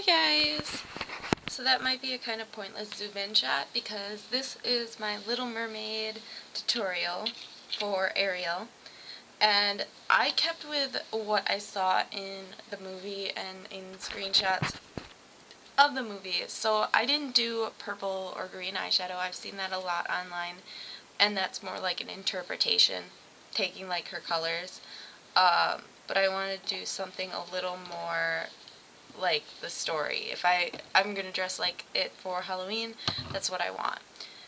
Hi guys! So that might be a kind of pointless zoom in shot because this is my Little Mermaid tutorial for Ariel, and I kept with what I saw in the movie and in screenshots of the movie. So I didn't do purple or green eyeshadow. I've seen that a lot online, and that's more like an interpretation, taking like her colors. But I wanted to do something a little more like the story. If I'm gonna dress like it for Halloween, that's what I want.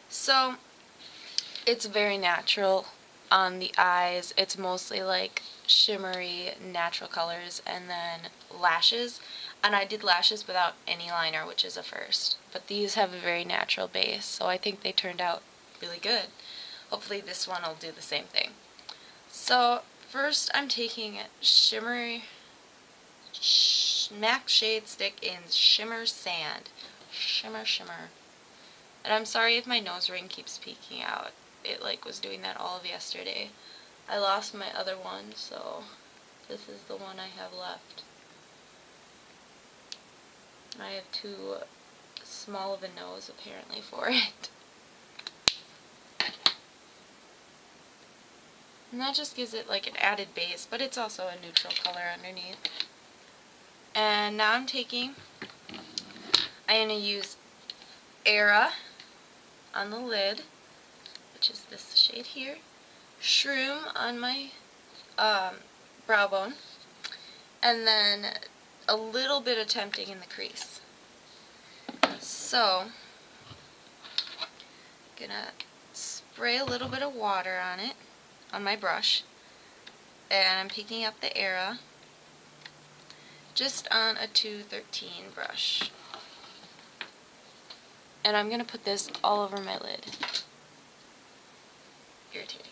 So it's very natural on the eyes. It's mostly like shimmery natural colors, and then lashes. And I did lashes without any liner, which is a first. But these have a very natural base, so I think they turned out really good. Hopefully this one will do the same thing. So first I'm taking shimmery MAC Shade Stick in Shimmer Sand. Shimmer. And I'm sorry if my nose ring keeps peeking out. It like was doing that all of yesterday. I lost my other one, so this is the one I have left. I have too small of a nose apparently for it. And that just gives it like an added base, but it's also a neutral color underneath. And now I'm going to use Era on the lid, which is this shade here, Shroom on my brow bone, and then a little bit of Tempting in the crease. So, I'm gonna spray a little bit of water on it, on my brush, and I'm picking up the Era just on a 213 brush. And I'm gonna put this all over my lid. Irritating.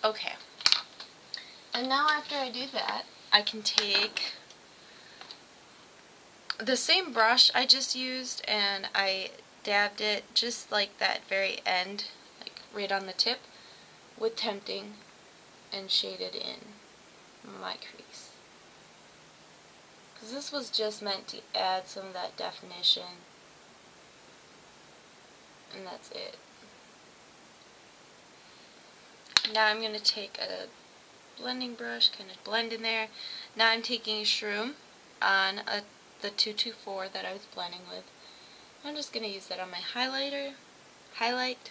Okay. And now after I do that, I can take the same brush I just used and I dabbed it just like that very end, like right on the tip, with Tempting and shaded in my crease. Because this was just meant to add some of that definition, and that's it. Now I'm going to take a blending brush, kind of blend in there. Now I'm taking Shroom on the 224 that I was blending with. I'm just going to use that on my highlight,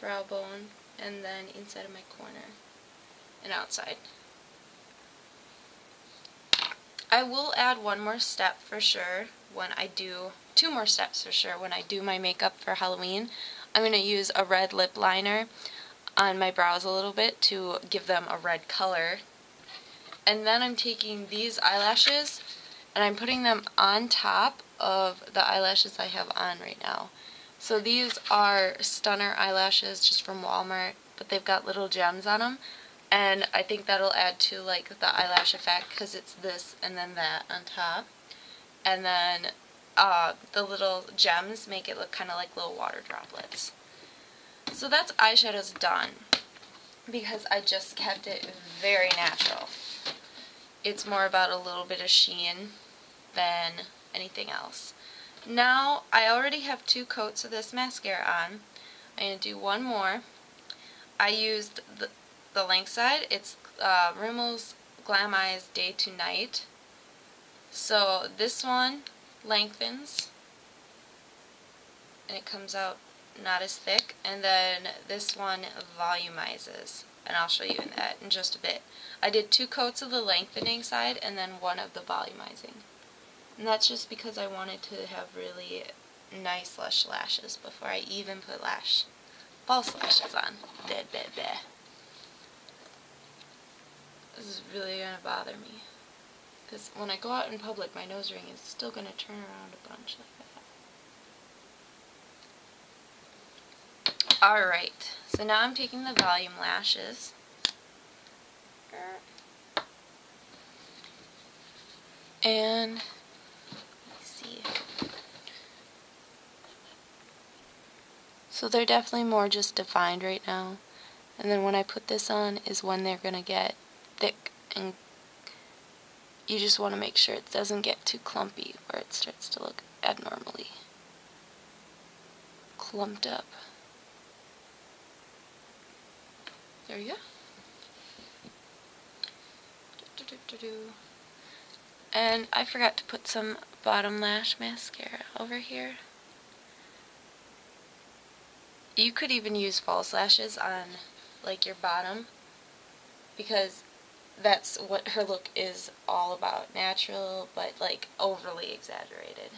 brow bone, and then inside of my corner and outside. I will add one more step for sure when I do, two more steps for sure when I do my makeup for Halloween. I'm going to use a red lip liner on my brows a little bit to give them a red color. And then I'm taking these eyelashes and I'm putting them on top of the eyelashes I have on right now. So these are Stunner eyelashes just from Walmart, but they've got little gems on them. And I think that'll add to like the eyelash effect because it's this and then that on top. And then the little gems make it look kind of like little water droplets. So that's eyeshadows done because I just kept it very natural. It's more about a little bit of sheen than anything else. Now I already have 2 coats of this mascara on. I'm going to do one more. I used the length side. It's Rimmel's Glam Eyes Day to Night. So this one lengthens and it comes out not as thick, and then this one volumizes, and I'll show you that in just a bit. I did 2 coats of the lengthening side and then 1 of the volumizing, and that's just because I wanted to have really nice lush lashes before I even put false lashes on. This is really gonna bother me because when I go out in public my nose ring is still gonna turn around a bunch like that. Alright, so now I'm taking the volume lashes And let's see. So they're definitely more just defined right now. And then when I put this on is when they're going to get thick, and you just want to make sure it doesn't get too clumpy where it starts to look abnormally clumped up. There you go. And I forgot to put some bottom lash mascara over here. You could even use false lashes on like your bottom, because that's what her look is all about. Natural, but like overly exaggerated.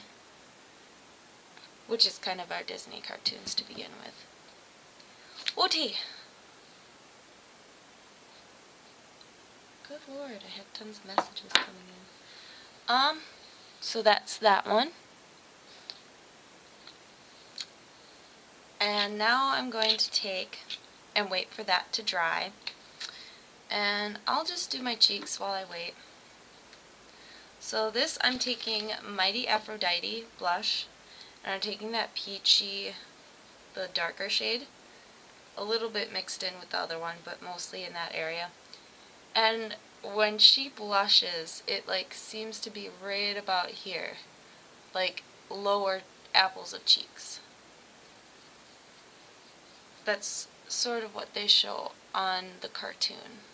Which is kind of our Disney cartoons to begin with. OT! Good lord, I have tons of messages coming in. So that's that one. And now I'm going to take and wait for that to dry. And I'll just do my cheeks while I wait. So this, I'm taking Mighty Aphrodite blush, and I'm taking that peachy, the darker shade, a little bit mixed in with the other one, but mostly in that area. And when she blushes, it like seems to be right about here, like lower apples of cheeks. That's sort of what they show on the cartoon.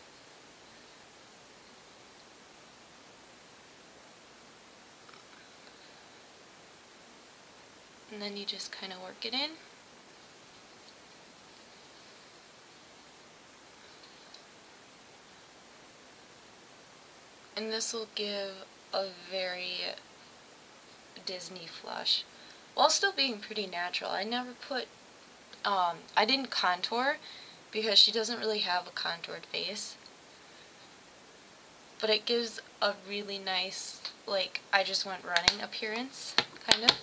And then you just kind of work it in. And this will give a very Disney flush, while still being pretty natural. I never put, I didn't contour, because she doesn't really have a contoured face. But it gives a really nice, like, I just went running appearance, kind of.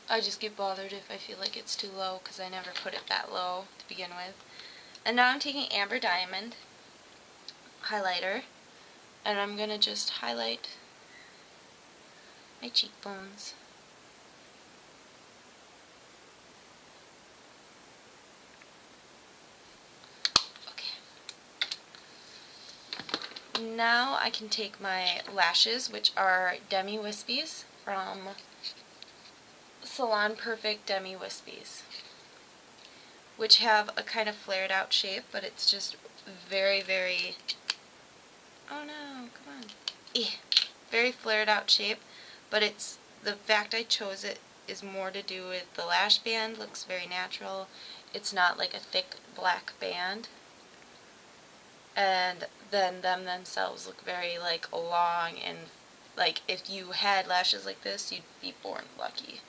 I just get bothered if I feel like it's too low, because I never put it that low to begin with. And now I'm taking Amber Diamond highlighter, and I'm going to just highlight my cheekbones. Okay. Now I can take my lashes, which are Demi Whispies from Salon Perfect Demi Whispies, which have a kind of flared out shape, but it's just very, very, oh no, come on, very flared out shape, but it's, the fact I chose it is more to do with the lash band. Looks very natural. It's not like a thick black band, and then them themselves look very like long, and like if you had lashes like this, you'd be born lucky.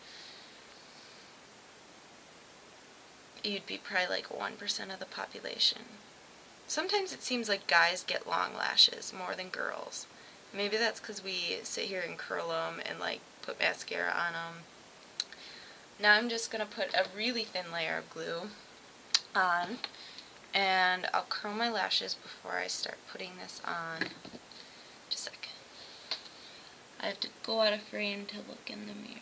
You'd be probably like 1% of the population. Sometimes it seems like guys get long lashes more than girls. Maybe that's because we sit here and curl them and like put mascara on them. Now I'm just going to put a really thin layer of glue on, and I'll curl my lashes before I start putting this on. Just a second. I have to go out of frame to look in the mirror.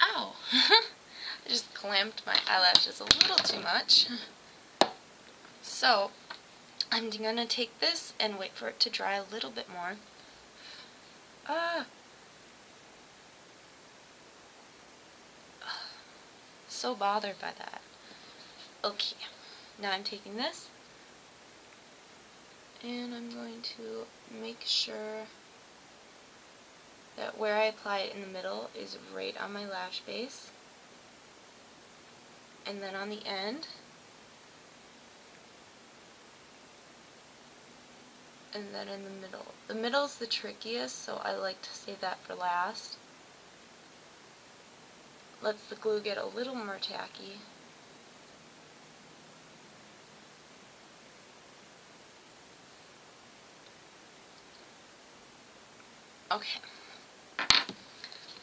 Ow! I just clamped my eyelashes a little too much. So, I'm going to take this and wait for it to dry a little bit more. So bothered by that. Okay, now I'm taking this, and I'm going to make sure that where I apply it in the middle is right on my lash base, and then on the end, and then in the middle. The middle's the trickiest, so I like to save that for last. Lets the glue get a little more tacky. Okay.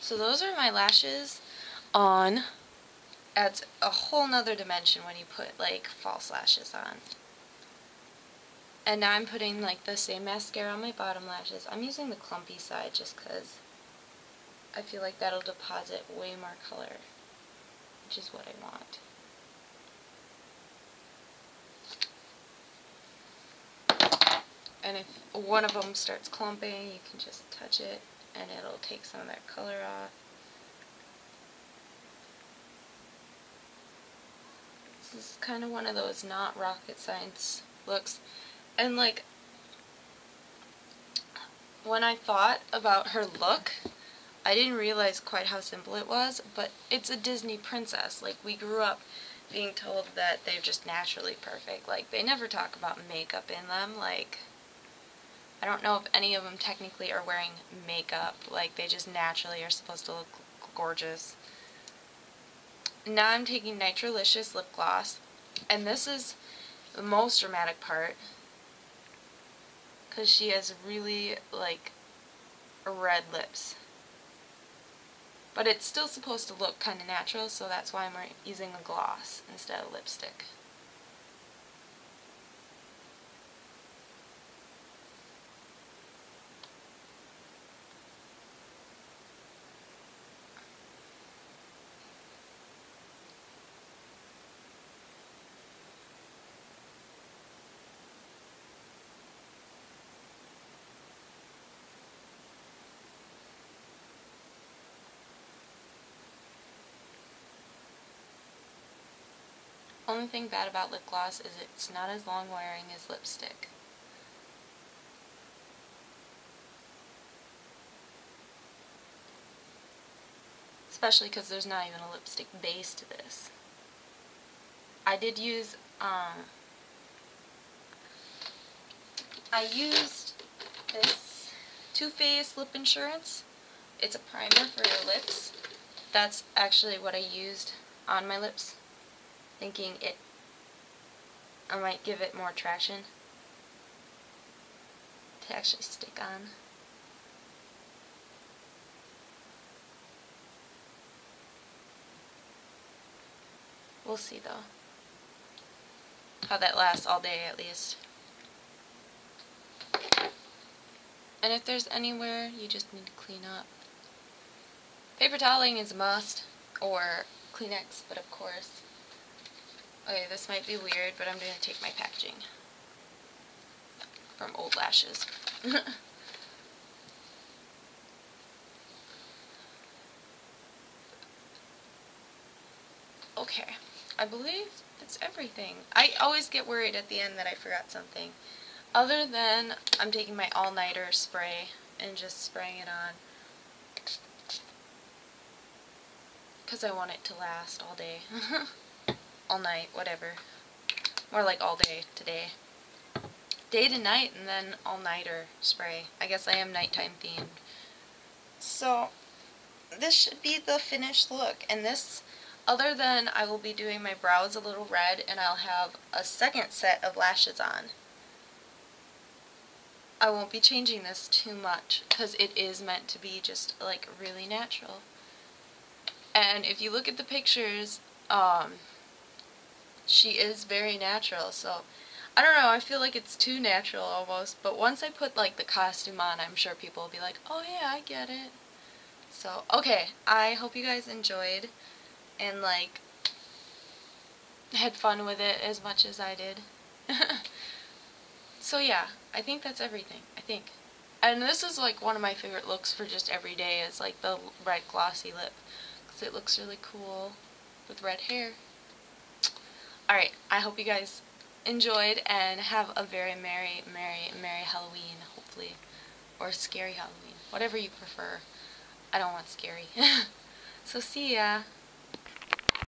So those are my lashes on. Adds a whole nother dimension when you put like false lashes on. And now I'm putting like the same mascara on my bottom lashes. I'm using the clumpy side just because I feel like that'll deposit way more color, which is what I want. And if one of them starts clumping, you can just touch it and it'll take some of that color off. This is kind of one of those not rocket science looks. And like, when I thought about her look, I didn't realize quite how simple it was, but it's a Disney princess. Like, we grew up being told that they're just naturally perfect. Like, they never talk about makeup in them. Like, I don't know if any of them technically are wearing makeup. Like, they just naturally are supposed to look gorgeous. Now I'm taking Nitrolicious lip gloss, and this is the most dramatic part, because she has really, like, red lips. But it's still supposed to look kind of natural, so that's why I'm using a gloss instead of lipstick. Only thing bad about lip gloss is it's not as long wearing as lipstick. Especially because there's not even a lipstick base to this. I did use, I used this Too Faced Lip Insurance. It's a primer for your lips. That's actually what I used on my lips, thinking I might give it more traction to actually stick on. We'll see though how that lasts all day at least. And if there's anywhere you just need to clean up, paper toweling is a must, or Kleenex, but of course. Okay, this might be weird, but I'm going to take my packaging from old lashes. Okay, I believe that's everything. I always get worried at the end that I forgot something. Other than I'm taking my all-nighter spray and just spraying it on, because I want it to last all day. All night, whatever. More like all day today. Day to night and then all-nighter spray. I guess I am nighttime themed. So, this should be the finished look. And this, other than I will be doing my brows a little red and I'll have a second set of lashes on, I won't be changing this too much because it is meant to be just like really natural. And if you look at the pictures, she is very natural, so I don't know, I feel like it's too natural almost, but once I put like the costume on, I'm sure people will be like, oh yeah, I get it. So, okay, I hope you guys enjoyed and like had fun with it as much as I did. So yeah, I think that's everything, I think. And this is like one of my favorite looks for just every day, is like the red glossy lip, because it looks really cool with red hair. Alright, I hope you guys enjoyed and have a very merry, merry, merry Halloween, hopefully. Or scary Halloween. Whatever you prefer. I don't want scary. So see ya.